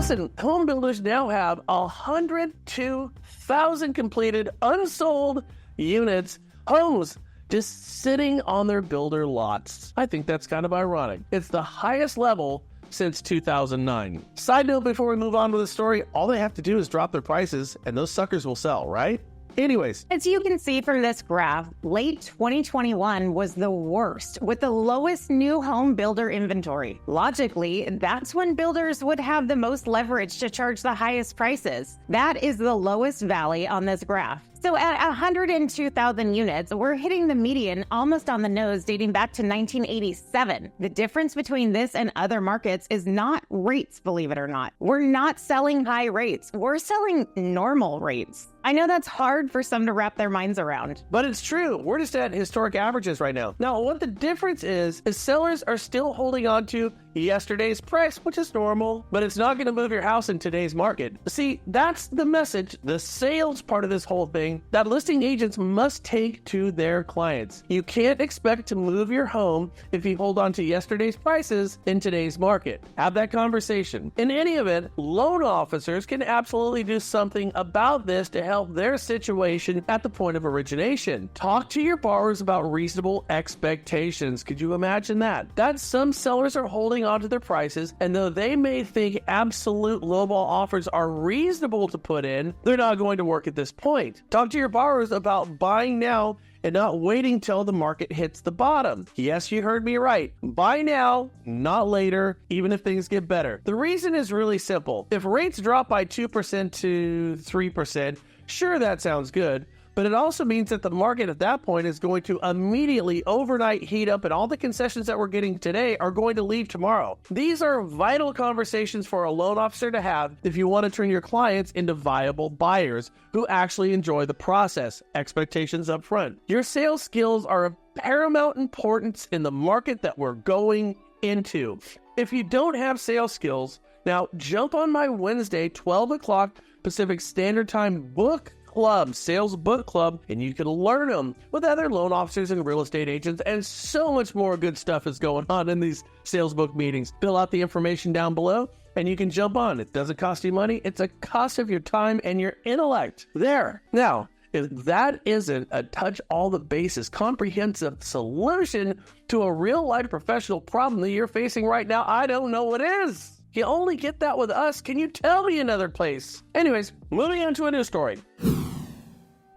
Listen, home builders now have 102,000 completed unsold units, homes, just sitting on their builder lots. I think that's kind of ironic. It's the highest level since 2009. Side note before we move on with the story, all they have to do is drop their prices and those suckers will sell, right? Anyways. As you can see from this graph, late 2021 was the worst, with the lowest new home builder inventory. Logically, that's when builders would have the most leverage to charge the highest prices. That is the lowest valley on this graph. So at 102,000 units, we're hitting the median almost on the nose dating back to 1987. The difference between this and other markets is not rates, believe it or not. We're not selling high rates. We're selling normal rates. I know that's hard for some to wrap their minds around. But it's true. We're just at historic averages right now. Now, what the difference is sellers are still holding on to yesterday's price, which is normal, but it's not going to move your house in today's market. See, that's the message, the sales part of this whole thing, that listing agents must take to their clients. You can't expect to move your home if you hold on to yesterday's prices in today's market. Have that conversation. In any event, loan officers can absolutely do something about this to help their situation at the point of origination. Talk to your borrowers about reasonable expectations. Could you imagine that? That some sellers are holding on to their prices, and though they may think absolute lowball offers are reasonable to put in, they're not going to work at this point. Talk to your borrowers about buying now and not waiting till the market hits the bottom. Yes, you heard me right. Buy now, not later, even if things get better. The reason is really simple. If rates drop by 2% to 3%, sure, that sounds good, but it also means that the market at that point is going to immediately overnight heat up, and all the concessions that we're getting today are going to leave tomorrow. These are vital conversations for a loan officer to have if you want to turn your clients into viable buyers who actually enjoy the process. Expectations up front. Your sales skills are of paramount importance in the market that we're going into. If you don't have sales skills, now jump on my Wednesday, 12 o'clock Pacific Standard Time book club, sales book club, and you can learn them with other loan officers and real estate agents, and so much more good stuff is going on in these sales book meetings. Fill out the information down below and you can jump on. It doesn't cost you money. It's a cost of your time and your intellect. There. Now, if that isn't a touch all the bases, comprehensive solution to a real life professional problem that you're facing right now, I don't know what is. You only get that with us. Can you tell me another place? Anyways, moving on to a new story.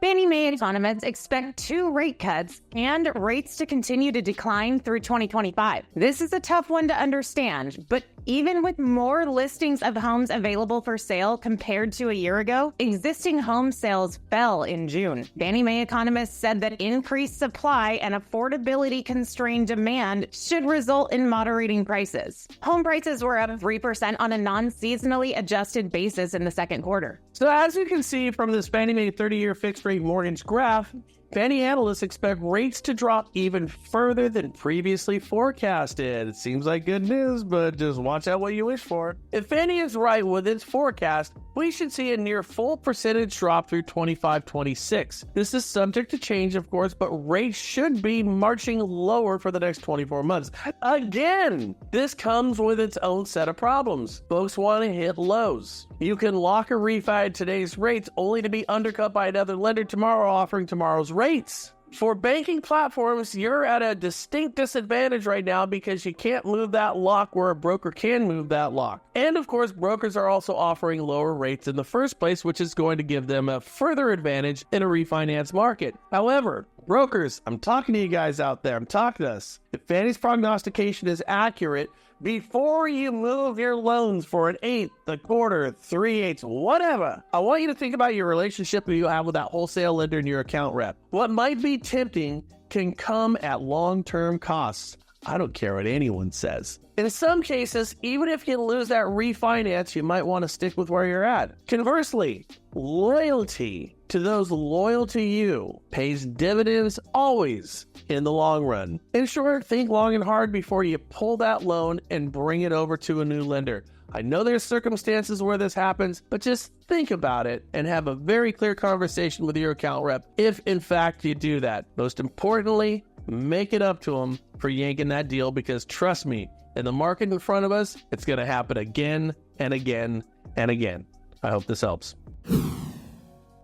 Fannie Mae economists expect 2 rate cuts and rates to continue to decline through 2025. This is a tough one to understand, but even with more listings of homes available for sale compared to a year ago, existing home sales fell in June. Fannie Mae economists said that increased supply and affordability-constrained demand should result in moderating prices. Home prices were up 3% on a non-seasonally adjusted basis in the second quarter. So as you can see from this Fannie Mae 30-year fixed-rate mortgage graph, Fannie analysts expect rates to drop even further than previously forecasted. It seems like good news, but just watch out what you wish for. If Fannie is right with its forecast, we should see a near full percentage drop through 25-26. This is subject to change, of course, but rates should be marching lower for the next 24 months. Again, this comes with its own set of problems. Folks want to hit lows. You can lock a refi at today's rates only to be undercut by another lender tomorrow offering tomorrow's rates. For banking platforms, you're at a distinct disadvantage right now because you can't move that lock where a broker can move that lock. And of course, brokers are also offering lower rates in the first place, which is going to give them a further advantage in a refinance market. However, brokers, I'm talking to you guys out there. I'm talking to us. If Fannie's prognostication is accurate, before you move your loans for an 1/8, a quarter, 3/8, whatever, I want you to think about your relationship that you have with that wholesale lender and your account rep. What might be tempting can come at long-term costs. I don't care what anyone says. In some cases, even if you lose that refinance, you might want to stick with where you're at. Conversely, loyalty to those loyal to you pays dividends always in the long run. In short, think long and hard before you pull that loan and bring it over to a new lender. I know there's circumstances where this happens, but just think about it and have a very clear conversation with your account rep if in fact you do that. Most importantly, make it up to them for yanking that deal, because trust me, in the market in front of us, it's going to happen again and again and again. I hope this helps.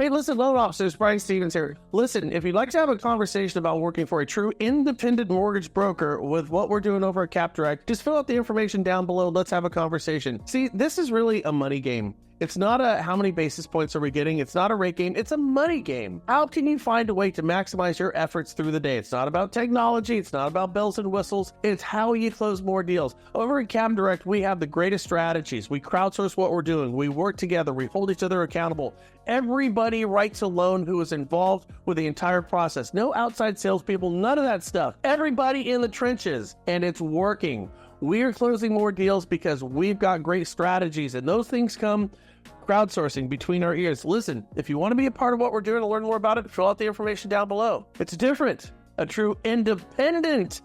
Hey, listen, loan officers, Brian Stevens here. Listen, if you'd like to have a conversation about working for a true independent mortgage broker with what we're doing over at CapDirect, just fill out the information down below. Let's have a conversation. See, this is really a money game. It's not a how many basis points are we getting. It's not a rate game. It's a money game. How can you find a way to maximize your efforts through the day? It's not about technology. It's not about bells and whistles. It's how you close more deals. Over at CapDirect, we have the greatest strategies. We crowdsource what we're doing. We work together. We hold each other accountable. Everybody writes a loan who is involved with the entire process. No outside salespeople, none of that stuff. Everybody in the trenches, and it's working. We are closing more deals because we've got great strategies, and those things come crowdsourcing between our ears. Listen, if you want to be a part of what we're doing and learn more about it, fill out the information down below. It's different. A true independent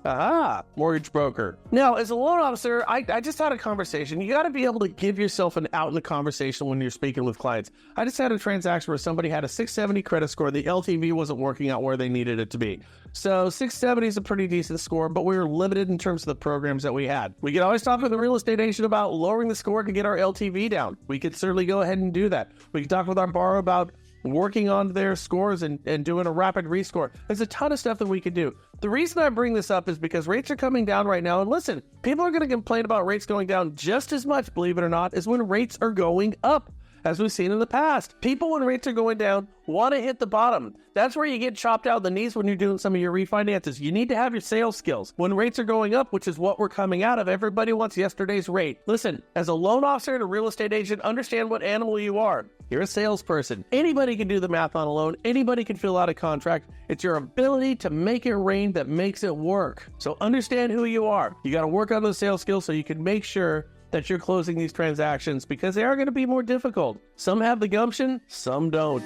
mortgage broker. Now, as a loan officer, I just had a conversation. You got to be able to give yourself an out in the conversation when you're speaking with clients. I just had a transaction where somebody had a 670 credit score. The LTV wasn't working out where they needed it to be. So 670 is a pretty decent score, but we were limited in terms of the programs that we had. We could always talk with the real estate agent about lowering the score to get our LTV down. We could certainly go ahead and do that. We could talk with our borrower about working on their scores and doing a rapid rescore. There's a ton of stuff that we could do. The reason I bring this up is because rates are coming down right now. And listen, people are going to complain about rates going down just as much, believe it or not, as when rates are going up. As we've seen in the past, people, when rates are going down, want to hit the bottom. That's where you get chopped out of the knees when you're doing some of your refinances. You need to have your sales skills. When rates are going up, which is what we're coming out of, everybody wants yesterday's rate. Listen, as a loan officer and a real estate agent, understand what animal you are. You're a salesperson. Anybody can do the math on a loan. Anybody can fill out a contract. It's your ability to make it rain that makes it work. So understand who you are. You got to work on those sales skills so you can make sure that you're closing these transactions, because they are going to be more difficult. Some have the gumption, some don't.